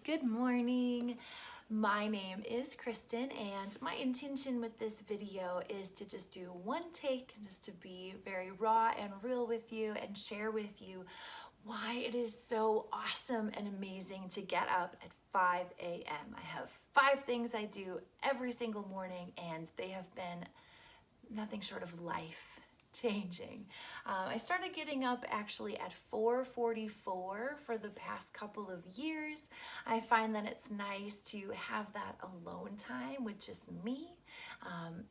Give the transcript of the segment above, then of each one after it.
Good morning. My name is Kristen, and my intention with this video is to just do one take, just to be very raw and real with you and share with you why it is so awesome and amazing to get up at 5 a.m. I have 5 things I do every single morning, and they have been nothing short of life changing. I started getting up actually at 4:44 for the past couple of years. I find that it's nice to have that alone time with just me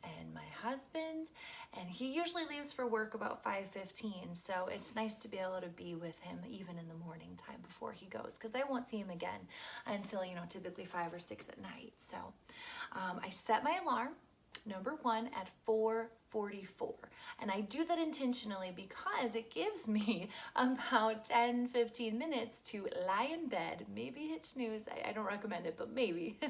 and my husband, and he usually leaves for work about 5:15, so it's nice to be able to be with him even in the morning time before he goes, because I won't see him again until typically 5 or 6 at night. So I set my alarm, number one, at 4:44, and I do that intentionally because it gives me about 10-15 minutes to lie in bed, maybe hit snooze. I don't recommend it, but maybe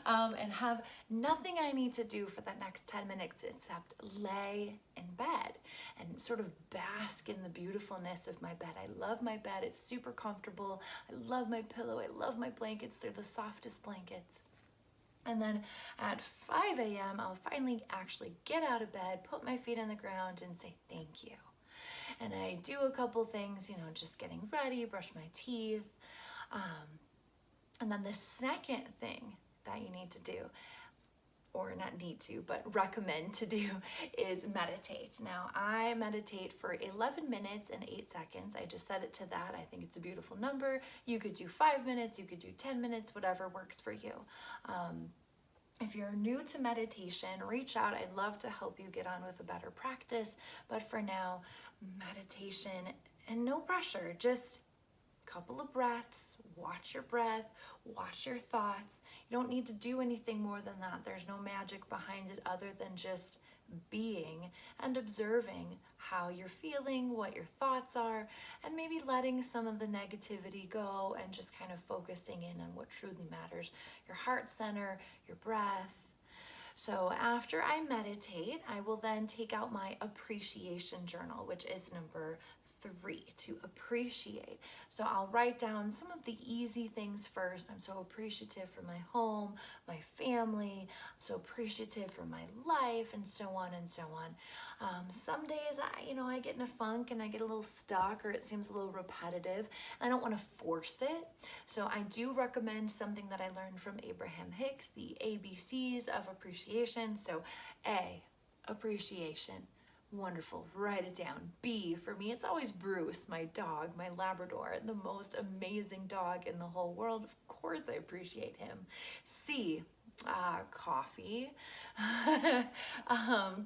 and have nothing I need to do for the next 10 minutes except lay in bed and sort of bask in the beautifulness of my bed. I love my bed. It's super comfortable. I love my pillow. I love my blankets. They're the softest blankets. And then at 5 a.m., I'll finally actually get out of bed, put my feet on the ground, and say thank you. And I do a couple things, just getting ready, brush my teeth. And then the second thing that you need to do, or not need to, but recommend to do, is meditate. Now, I meditate for 11 minutes and 8 seconds. I just set it to that. I think it's a beautiful number. You could do 5 minutes, you could do 10 minutes, whatever works for you. If you're new to meditation, reach out. I'd love to help you get on with a better practice. But for now, meditation, and no pressure, just a couple of breaths, watch your breath, watch your thoughts. You don't need to do anything more than that. There's no magic behind it other than just being and observing how you're feeling, what your thoughts are, and maybe letting some of the negativity go and just kind of focusing in on what truly matters, your heart center, your breath. So after I meditate, I will then take out my appreciation journal, which is number 3, to appreciate. So I'll write down some of the easy things first. I'm so appreciative for my home, my family. I'm so appreciative for my life, and so on and so on. Some days I get in a funk and I get a little stuck, or it seems a little repetitive, and I don't want to force it. So I do recommend something that I learned from Abraham Hicks, the ABCs of appreciation. So A, appreciation. Wonderful, write it down. B, for me, it's always Bruce, my dog, my Labrador, the most amazing dog in the whole world. Of course I appreciate him. C, coffee.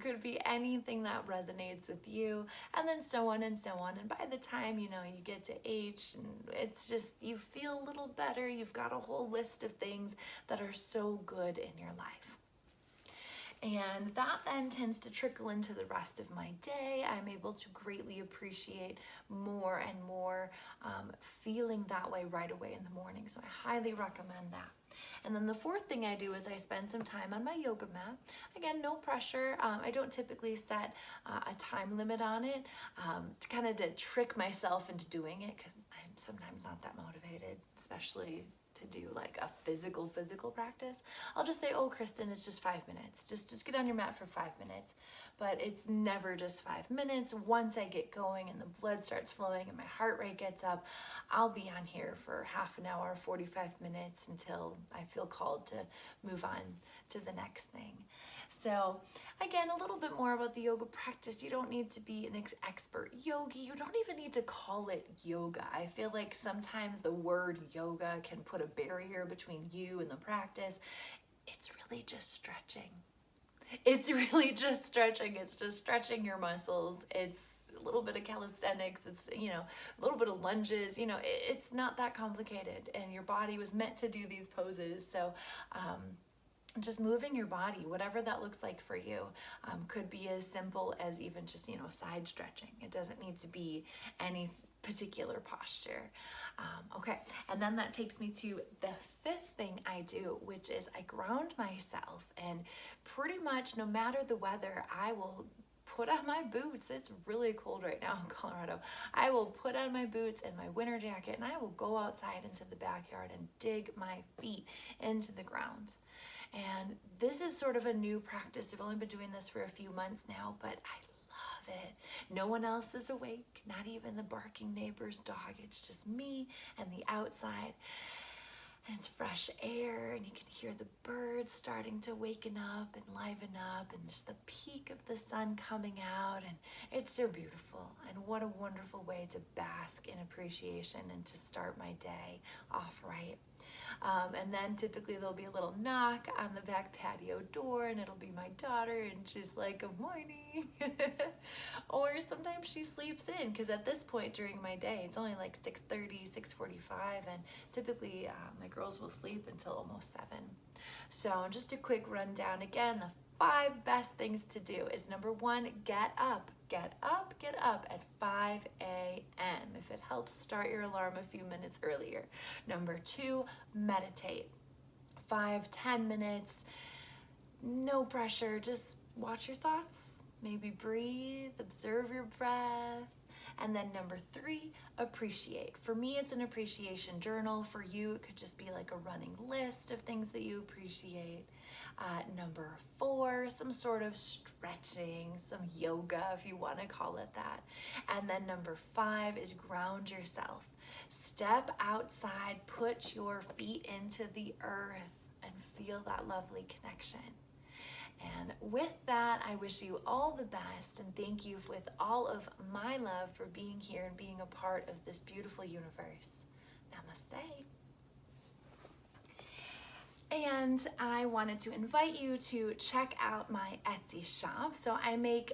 Could be anything that resonates with you, and then so on and so on. And by the time you get to H, and it's just, you feel a little better. You've got a whole list of things that are so good in your life. And that then tends to trickle into the rest of my day. I'm able to greatly appreciate more and more, feeling that way right away in the morning. So I highly recommend that. And then the 4th thing I do is I spend some time on my yoga mat. Again, no pressure. I don't typically set a time limit on it, to kind of to trick myself into doing it, because I'm sometimes not that motivated, especially to do like a physical practice. I'll just say, oh, Kristen, it's just 5 minutes. Just get on your mat for 5 minutes. But it's never just 5 minutes. Once I get going and the blood starts flowing and my heart rate gets up, I'll be on here for half an hour, 45 minutes, until I feel called to move on to the next thing. So again, a little bit more about the yoga practice. You don't need to be an expert yogi. You don't even need to call it yoga. I feel like sometimes the word yoga can put a barrier between you and the practice. It's really just stretching. It's really just stretching. It's just stretching your muscles. It's a little bit of calisthenics. It's, a little bit of lunges. It's not that complicated, and your body was meant to do these poses. So, just moving your body, whatever that looks like for you, could be as simple as even just, side stretching. It doesn't need to be any particular posture. Okay, and then that takes me to the 5th thing I do, which is I ground myself, and pretty much no matter the weather, I will put on my boots. It's really cold right now in Colorado. I will put on my boots and my winter jacket and I will go outside into the backyard and dig my feet into the ground. And this is sort of a new practice. I've only been doing this for a few months now, but I love it. No one else is awake, not even the barking neighbor's dog. It's just me and the outside. And it's fresh air, and you can hear the birds starting to waken up and liven up, and just the peak of the sun coming out, and it's so beautiful. And what a wonderful way to bask in appreciation and to start my day off right. And then typically there'll be a little knock on the back patio door, and it'll be my daughter, and she's like, good morning. Or sometimes she sleeps in, because at this point during my day, it's only like 6:30, 6:45, and typically my girls will sleep until almost 7. So just a quick rundown again. The 5 best things to do is number 1, get up. Get up at 5 a.m. if it helps start your alarm a few minutes earlier. Number 2, meditate. 5-10 minutes, no pressure, just watch your thoughts, maybe breathe, observe your breath. And then number 3, appreciate. For me, it's an appreciation journal. For you, it could just be like a running list of things that you appreciate. Number 4, some sort of stretching, some yoga, if you want to call it that. And then number 5 is ground yourself. Step outside, put your feet into the earth, and feel that lovely connection. And with that, I wish you all the best, and thank you with all of my love for being here and being a part of this beautiful universe. Namaste. And I wanted to invite you to check out my Etsy shop. So I make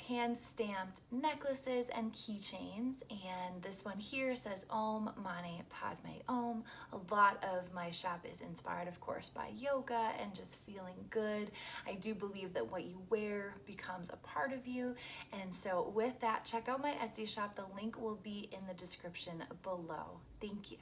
hand-stamped necklaces and keychains, and this one here says Om Mani Padme Om. A lot of my shop is inspired, of course, by yoga and just feeling good. I do believe that what you wear becomes a part of you, and so with that, check out my Etsy shop. The link will be in the description below. Thank you.